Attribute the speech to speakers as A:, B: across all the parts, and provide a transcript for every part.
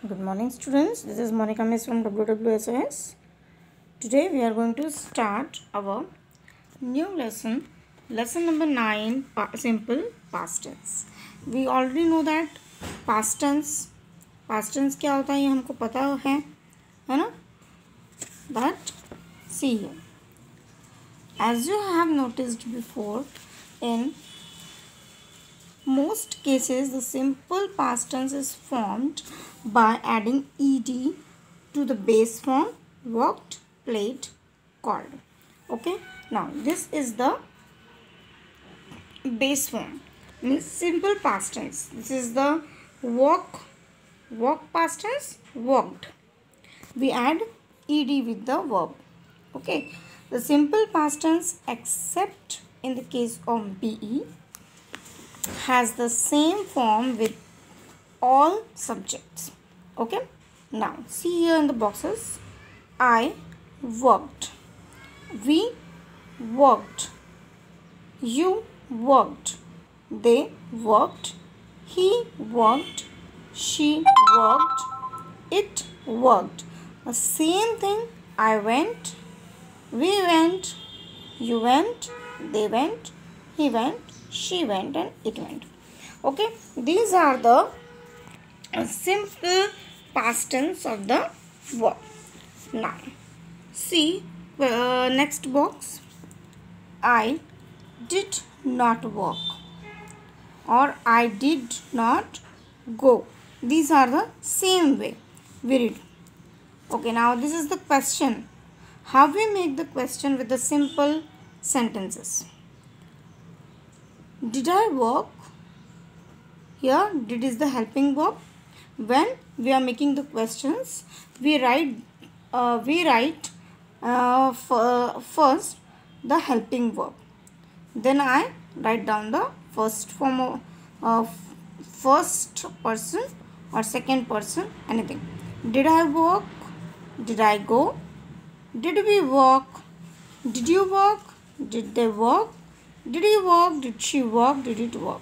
A: Good morning, students. This is Monica Miss from WWSOS. Today we are going to start our new lesson, lesson number 9, simple past tense. We already know that past tense क्या होता है ये हमको पता है ना? But see here, as you have noticed before, in most cases the simple past tense is formed by adding ed to the base form worked, played, called. Okay, now this is the base form, means simple past tense. This is the work past tense, worked. We add ed with the verb. Okay, the simple past tense except in the case of be has the same form with all subjects. Okay, now see here in the boxes, I worked, we worked, you worked, they worked, he worked, she worked, it worked. The same thing, I went, we went, you went, they went, he went, she went, and it went. Okay, these are the simple past tense of the verb. Now see next box, I did not work or I did not go. These are the same way we read. Okay, now this is the question. How we make the question with the simple sentences? Did I work? Here did is the helping verb. When we are making the questions, we write first the helping verb. Then I write down the first form of first person or second person, anything. Did I work? Did I go? Did we work? Did you work? Did they work? Did he work? Did she work? Did it work?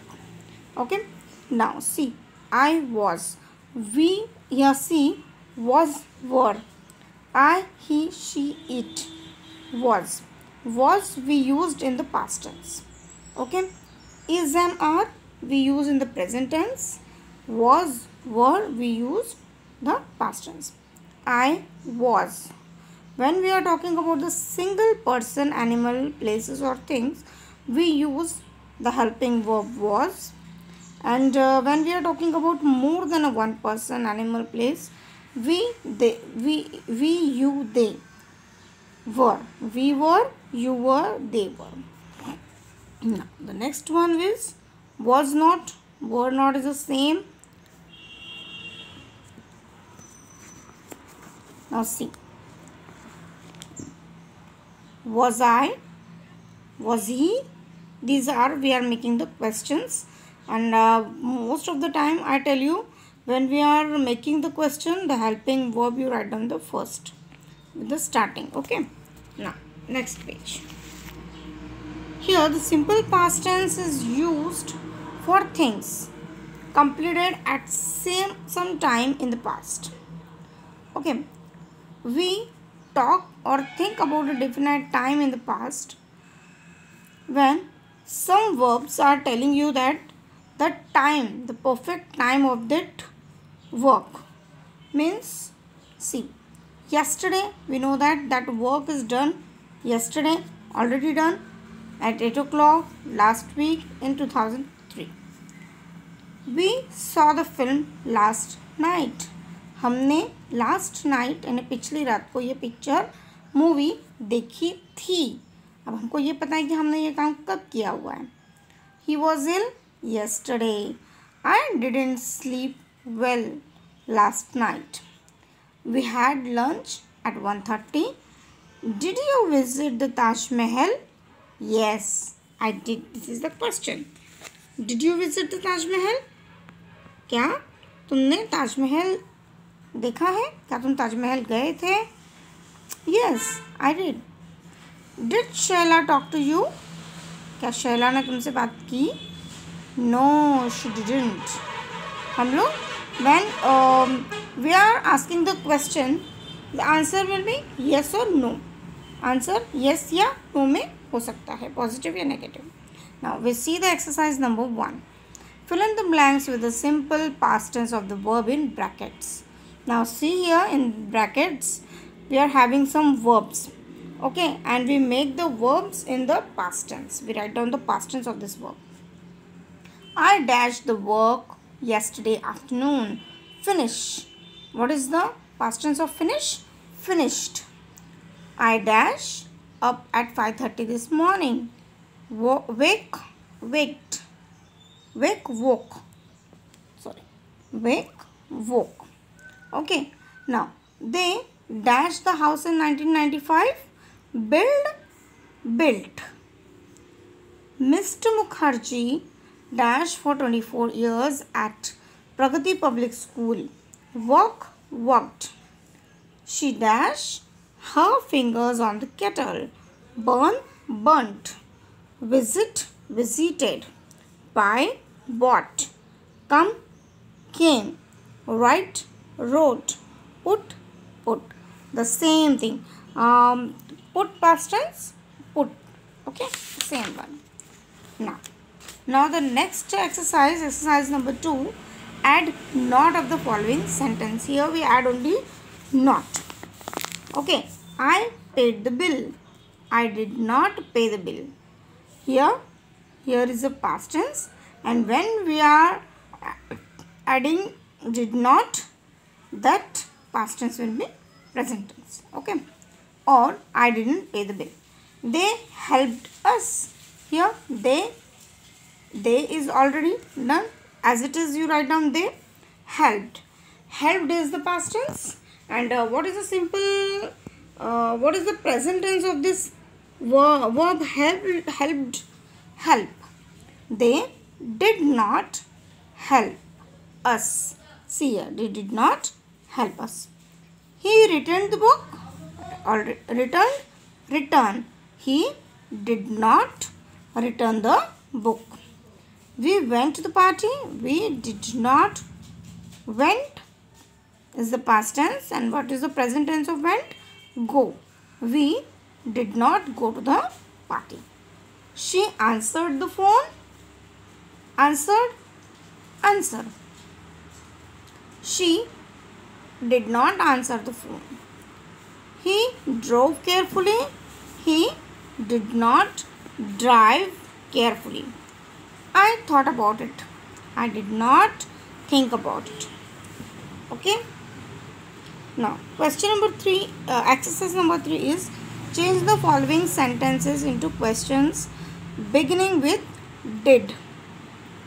A: Okay. Now see, I was. We, here see, was, were. I, he, she, it, was. Was we used in the past tense. Okay. Is and are we use in the present tense. Was, were we use the past tense. I was. When we are talking about the single person, animal, places or things, we use the helping verb was. And when we are talking about more than a one person, animal, place, we, they, you, they were. We were, you were, they were. Now, the next one is was not, were not is the same. Now see, was I, was he? These are, we are making the questions. And most of the time I tell you, when we are making the question, the helping verb you write down the first with the starting. Okay, now next page. Here the simple past tense is used for things completed at some time in the past. Okay, we talk or think about a definite time in the past when some verbs are telling you that the time, the perfect time of that work. Means, see, yesterday we know that work is done yesterday, already done at 8 o'clock last week in 2003. We saw the film last night. हमने last night यानी पिछली रात को ये picture movie देखी थी. अब हमको ये पता है कि हमने ये काम कब किया हुआ है. He was ill yesterday. I didn't sleep well last night. We had lunch at 1:30. Did you visit the Taj Mahal? Yes, I did. This is the question. Did you visit the Taj Mahal? क्या तुमने ताजमहल देखा है? क्या तुम ताजमहल गए थे? Yes, I did. Did Shayla talk to you? क्या शैला ने तुमसे बात की? No, she didn't. हम लोग when we are asking the question, the answer will be yes or no. Answer yes या no में हो सकता है, positive या negative. Now we see the exercise number 1. Fill in the blanks with the simple past tense of the verb in brackets. Now see here in brackets we are having some verbs. Okay, and we make the verbs in the past tense. We write down the past tense of this verb. I dashed the work yesterday afternoon. Finish. What is the past tense of finish? Finished. I dash up at 5:30 this morning. Wake, waked. Wake, woke. Sorry. Wake, woke. Okay. Now, they dashed the house in 1995. Built. Mr. Mukherjee dashed for 24 years at Pragati Public School. Worked. She dashed her fingers on the kettle. Burnt. Visited. Buy, bought. Come, came. Write, wrote. Put. The same thing. Put past tense, put. Okay, same one. Now the next exercise number 2, add not of the following sentence. Here we add only not. Okay, I paid the bill. I did not pay the bill. Here is a past tense, and when we are adding did not, that past tense will be present tense. Okay, or I didn't pay the bill. They helped us. Here they is already done. As it is, you write down they. Helped is the past tense. And what is the simple what is the present tense of this verb help? They did not help us. See here, they did not help us. He returned the book. Or return. He did not return the book. We went to the party. We did not went is the past tense. And what is the present tense of went? Go. We did not go to the party. She answered the phone. Answer. She did not answer the phone. He drove carefully. He did not drive carefully. I thought about it. I did not think about it. Okay. Now, question number 3, exercise number 3 is change the following sentences into questions beginning with did.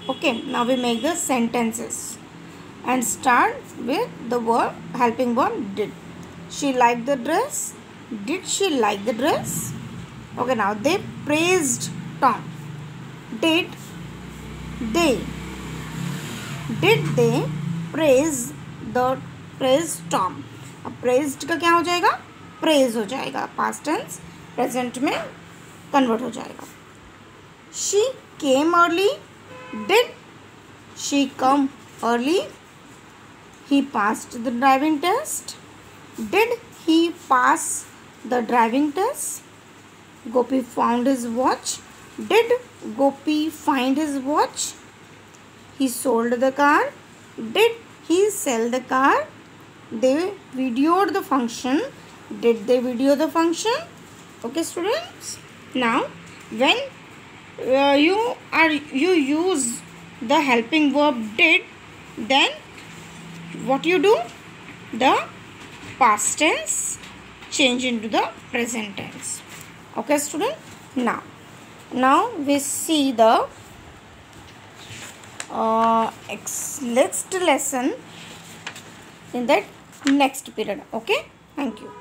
A: Okay. Now, we make the sentences and start with the verb, helping verb did. She liked the dress. Did she like the dress? Okay, now they praised Tom. Did they praise Tom? अब praised का क्या हो जाएगा? Praise हो जाएगा. Past tense, present में convert हो जाएगा. She came early. Did she come early? He passed the driving test. Did he pass the driving test? Gopi found his watch. Did Gopi find his watch? He sold the car. Did he sell the car? They videoed the function. Did they video the function? Okay, students. Now, when you use the helping verb did, then what you do? The past tense change into the present tense. Okay, student. Now we see the next lesson in that next period. Okay, thank you.